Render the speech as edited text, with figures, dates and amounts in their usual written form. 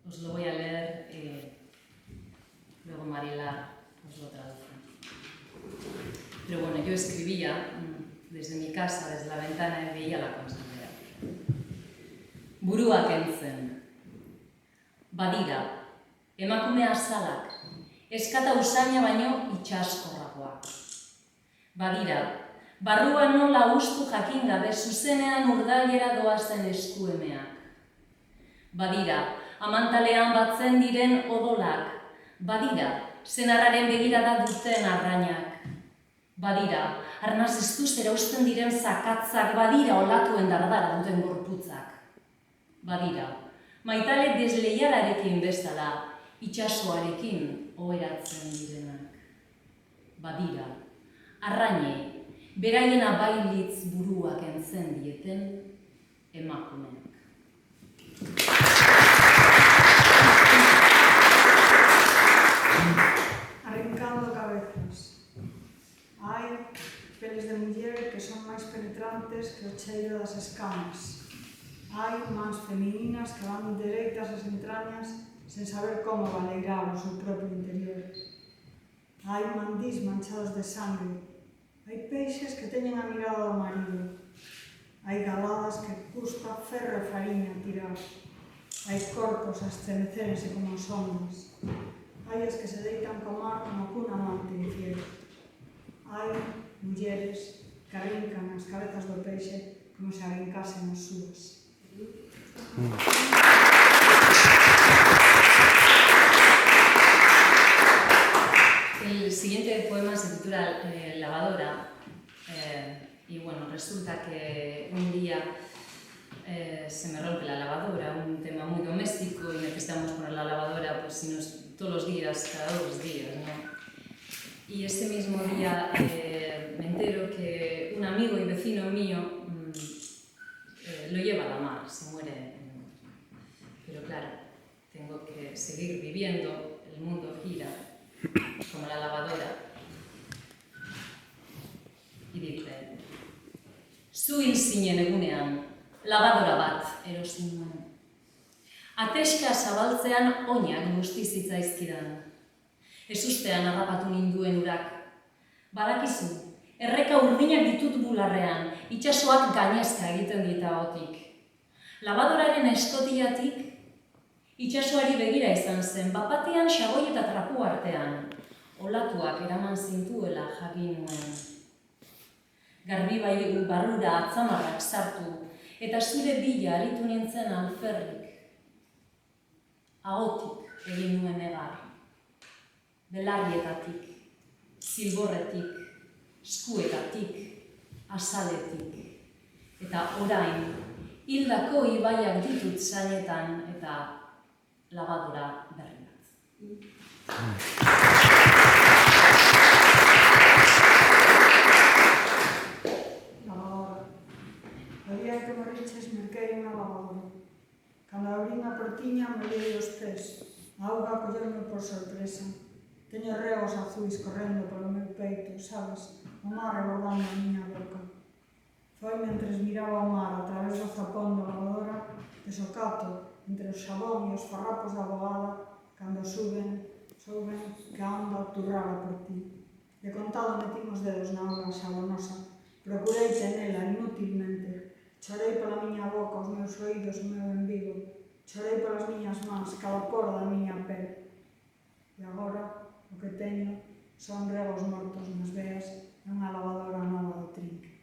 os lo voy a leer y luego Mariela os lo traduce. Pero bueno, yo escribía desde mi casa, desde la ventana, y veía la constantea. Burua kentzen. Badira, emakume azalak, eskata usaina baino itxaskorragoak. Badira, barruan nola ustu jakin gabe zuzenean urdailera doazen eskuemeak. Badira, amantalean batzen diren odolak. Badira, senarraren begirada duten arrainak. Badira, arnaz estuz erausten diren zakatzak. Badira, olatuen dardara duten gorputzak. Badira, maitale desleialarekin bezala, itxasoarekin oheratzen direnak. Badira, arrainei, beraien abailitz buruak entzen dieten emakumeak. Arrancando cabezas. Hai peles de muller que son máis penetrantes que o cheiro das escamas. Hai mans femininas que van dereitas ás entrañas sen saber como valeirar o seu propio interior. Hai mandís manchados de sangre. Hai peixes que teñen a mirada do marido. Hai galadas que custa ferro e fariña tirar. Hai corpos a estremecerense como as ondas. Hai as que se deitan co mar como cun amante infiel. Hai mulleres que arrincan as cabezas do peixe como se arrincasen as súas. El siguiente poema se titula Lavadora. Y bueno, resulta que un día se me rompe la lavadora, un tema muy doméstico, y necesitamos poner la lavadora pues, si no es todos los días, cada 2 días, ¿no? Y ese mismo día me entero que un amigo y vecino mío lo lleva a la mar, se muere. Pero claro, tengo que seguir viviendo, el mundo gira como la lavadora. Y dice, zu hil zinen egunean, lavadora bat erosi nuen. Ateska zabaltzean oinak guzti zitzaizkidan. Ezustean harrapatu ninduen urak. Badakizu, erreka urdinak ditut bularrean, itsasoak gainezka egiten dit ahotik. Lavadoraren eskotiatik, itsasoari begira izan zen, bapatian xaboi eta trapu artean. Olatuak eraman zintuela jakin nuen. Garbi barrura atzamarrak sartu, eta zure bila aritu nintzen alferrik. Ahotik egin nuen egar. Belarrietatik, zilborretik, eskuetatik, azaletik. Eta orain, hildako ibaiak ditut zainetan eta labadora berri bat. Lavadora. O día que morriches merquei unha lavadora. Cando abrín a portiña molei os pés. A auga collerme por sorpresa. Teño regos azuis correndo polo meu peito, sabes? O mar rebordando a miña boca. Foi mentres miraba o mar a través do zapón da lavadora que socato entre o xabón e os farrapos da abogada cando souben que a onda turrara por ti. De contado metín os dedos na auga xabonosa. Procurei tenela inútilmente. Chorei pola miña boca, os meus oídos, o meu embigo. Chorei polas miñas mans, cada poro da miña pel. E agora, o que teño son regos mortos nas veas e unha lavadora nova do trinque.